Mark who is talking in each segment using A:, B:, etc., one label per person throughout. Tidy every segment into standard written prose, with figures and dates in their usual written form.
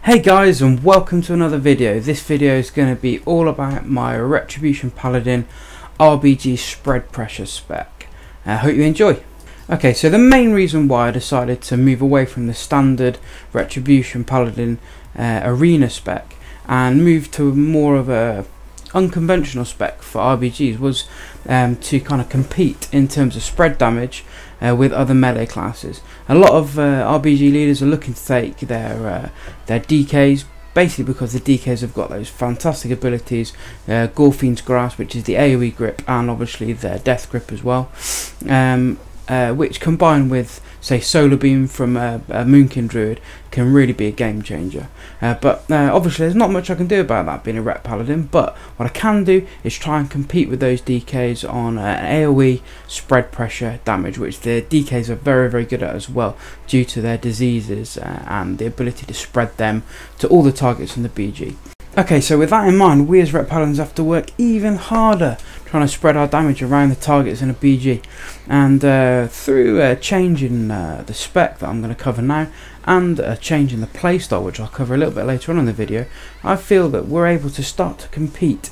A: Hey guys, and welcome to another video. This video is going to be all about my Retribution Paladin RBG spread pressure spec. I hope you enjoy. Okay, so the main reason why I decided to move away from the standard Retribution Paladin arena spec and move to more of a unconventional spec for RBGs was to kind of compete in terms of spread damage with other melee classes. A lot of RBG leaders are looking to take their DKs, basically because the DKs have got those fantastic abilities, Gorfiend's Grasp, which is the AOE grip, and obviously their death grip as well, which combined with, say, Solar Beam from a Moonkin Druid can really be a game changer. But obviously there's not much I can do about that being a Ret Paladin, but what I can do is try and compete with those DKs on AOE spread pressure damage, which the DKs are very good at as well, due to their diseases and the ability to spread them to all the targets in the BG. Okay, so with that in mind, we as Ret Paladins have to work even harder trying to spread our damage around the targets in a BG. And through changing the spec that I'm going to cover now, and changing the playstyle, which I'll cover a little bit later on in the video, I feel that we're able to start to compete.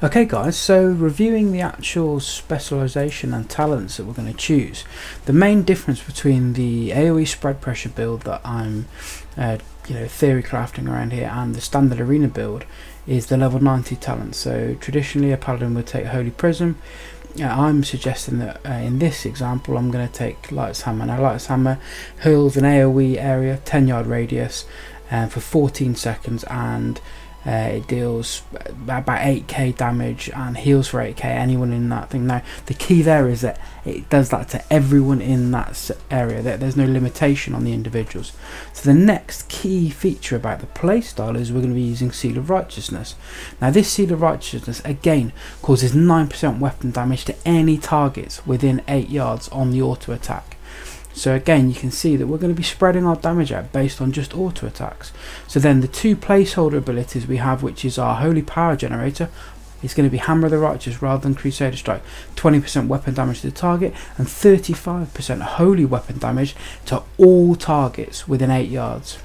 A: Okay guys, so reviewing the actual specialisation and talents that we're going to choose, the main difference between the AOE spread pressure build that I'm theory crafting around here and the standard arena build is the level 90 talent. So traditionally a paladin would take Holy Prism. I'm suggesting that in this example I'm going to take Light's Hammer. Now Light's Hammer hurls an AOE area 10-yard radius for 14 seconds, and it deals about 8k damage and heals for 8k anyone in that thing. Now the key there is that it does that to everyone in that area, there's no limitation on the individuals. So the next key feature about the playstyle is we're going to be using Seal of Righteousness. Now this Seal of Righteousness again causes 9% weapon damage to any targets within 8 yards on the auto attack. So again, you can see that we're going to be spreading our damage out based on just auto attacks. So then the two placeholder abilities we have, which is our Holy Power Generator, is going to be Hammer of the Righteous rather than Crusader Strike. 20% weapon damage to the target and 35% holy weapon damage to all targets within 8 yards.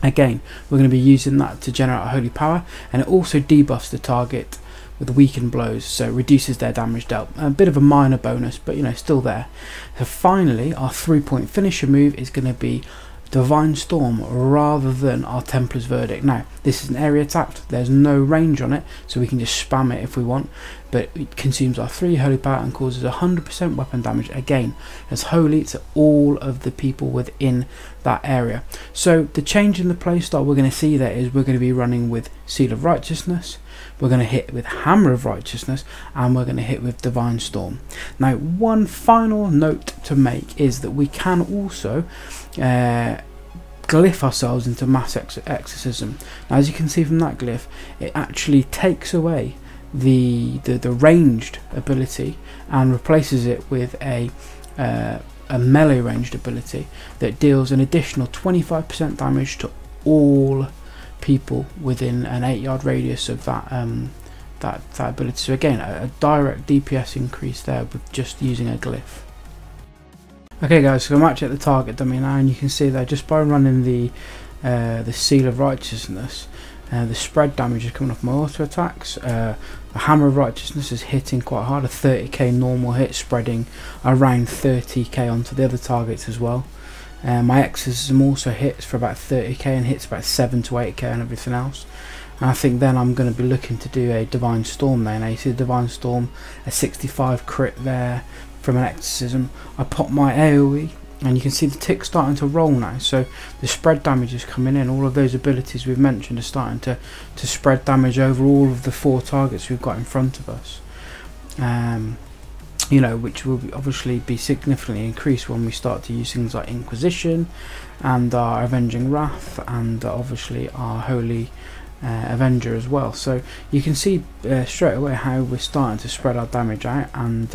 A: Again, we're going to be using that to generate a Holy Power, and it also debuffs the target with weakened blows, so it reduces their damage dealt. A bit of a minor bonus, but still there. So finally, our 3-point finisher move is going to be Divine Storm rather than our Templar's Verdict. Now this is an area attack, there's no range on it, so we can just spam it if we want, but it consumes our 3 holy power and causes 100% weapon damage, again as holy to all of the people within that area. So the change in the playstyle we're going to see there is we're going to be running with Seal of Righteousness, we're going to hit with Hammer of Righteousness, and we're going to hit with Divine Storm. Now one final note to make is that we can also glyph ourselves into Mass Exorcism. Now as you can see from that glyph, it actually takes away the ranged ability and replaces it with a melee ranged ability that deals an additional 25% damage to all people within an 8-yard radius of that ability. So again, a direct DPS increase there with just using a glyph. Okay guys, so I'm actually at the target dummy now, and you can see there just by running the Seal of Righteousness, the spread damage is coming off my auto attacks. The Hammer of Righteousness is hitting quite hard, a 30k normal hit, spreading around 30k onto the other targets as well. My Exorcism also hits for about 30k and hits about 7 to 8k on everything else. And I think then I'm going to be looking to do a Divine Storm there. Now you see the Divine Storm, a 65 crit there from an Exorcism. I pop my AOE and you can see the tick starting to roll now, so the spread damage is coming in. All of those abilities we've mentioned are starting to spread damage over all of the 4 targets we've got in front of us, which will obviously be significantly increased when we start to use things like Inquisition and our Avenging Wrath and obviously our Holy Avenger as well. So you can see straight away how we're starting to spread our damage out, and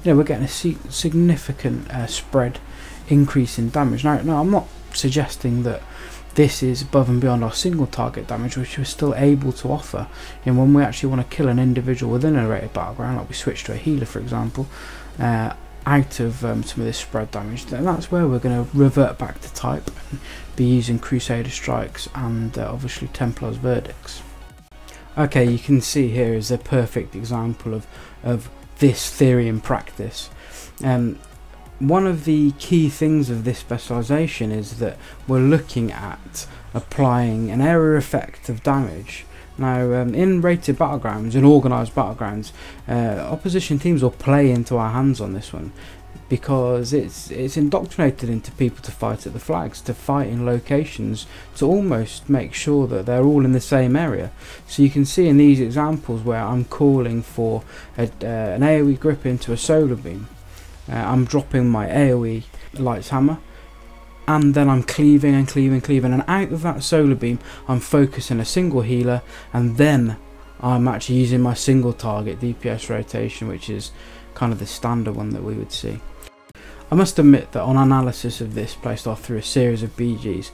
A: we're getting a significant spread increase in damage. Now I'm not suggesting that this is above and beyond our single target damage, which we're still able to offer. And when we actually want to kill an individual within a rated battleground, like we switch to a healer for example, out of some of this spread damage, then that's where we're going to revert back to type and be using Crusader Strikes and obviously Templar's Verdicts. Okay, you can see here is a perfect example of this theory in practice. One of the key things of this specialisation is that we're looking at applying an area effect of damage. Now, in rated battlegrounds, in organised battlegrounds, opposition teams will play into our hands on this one, because it's indoctrinated into people to fight at the flags, to fight in locations, to almost make sure that they're all in the same area. So you can see in these examples where I'm calling for an AOE grip into a solar beam, I'm dropping my AOE Lights Hammer, and then I'm cleaving and cleaving, and out of that solar beam I'm focusing a single healer, and then I'm actually using my single target DPS rotation, which is kind of the standard one that we would see. I must admit that on analysis of this playstyle through a series of BGs,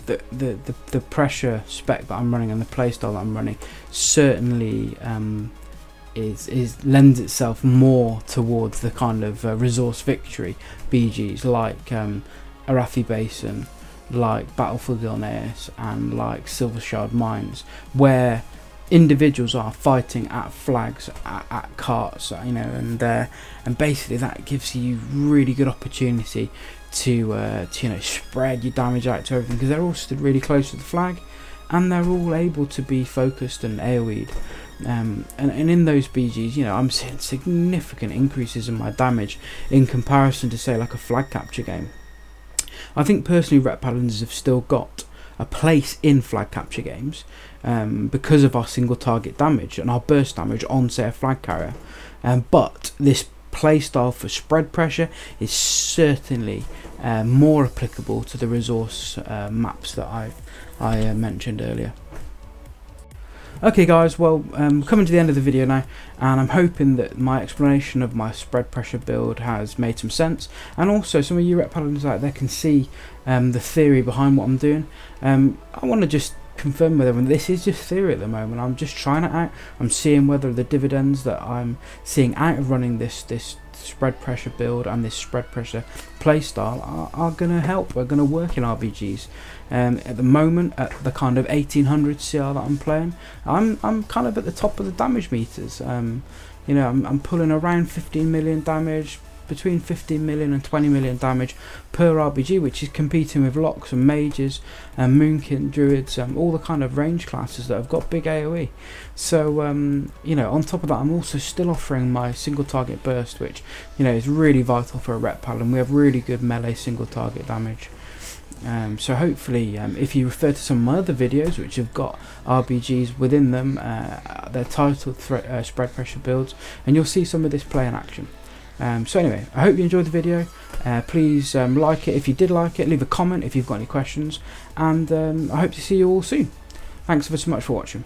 A: the pressure spec that I'm running and the playstyle that I'm running certainly lends itself more towards the kind of resource victory BGs like Arathi Basin, like Battle for Gilneas, and like Silver Shard Mines, where individuals are fighting at flags, at carts, you know, and basically that gives you really good opportunity to you know, spread your damage out to everything, because they're all stood really close to the flag and they're all able to be focused and AoE'd. And in those BGs, you know, I'm seeing significant increases in my damage in comparison to, say, like a flag capture game. I think personally Ret Paladins have still got a place in flag capture games because of our single target damage and our burst damage on, say, a flag carrier, but this playstyle for spread pressure is certainly more applicable to the resource maps that I mentioned earlier. Okay guys, well, coming to the end of the video now, and I'm hoping that my explanation of my spread pressure build has made some sense, and also some of you Ret Paladins out there can see the theory behind what I'm doing. I want to just confirm with everyone, this is just theory at the moment. I'm just trying it out. I'm seeing whether the dividends that I'm seeing out of running this spread pressure build and this spread pressure playstyle are going to help, are going to work in RBGs. At the moment, at the kind of 1800 CR that I'm playing, I'm kind of at the top of the damage meters. You know, I'm pulling around 15 million damage, between 15 million and 20 million damage per RBG, which is competing with Locks and Mages and Moonkin Druids, all the kind of range classes that have got big AoE. So you know, on top of that, I'm also still offering my single target burst, which, you know, is really vital for a Ret Paladin. We have really good melee single target damage. So hopefully, if you refer to some of my other videos which have got RBGs within them, they're titled spread pressure builds, and you'll see some of this play in action. So anyway, I hope you enjoyed the video. Please like it if you did like it, leave a comment if you've got any questions, and I hope to see you all soon. Thanks ever so much for watching.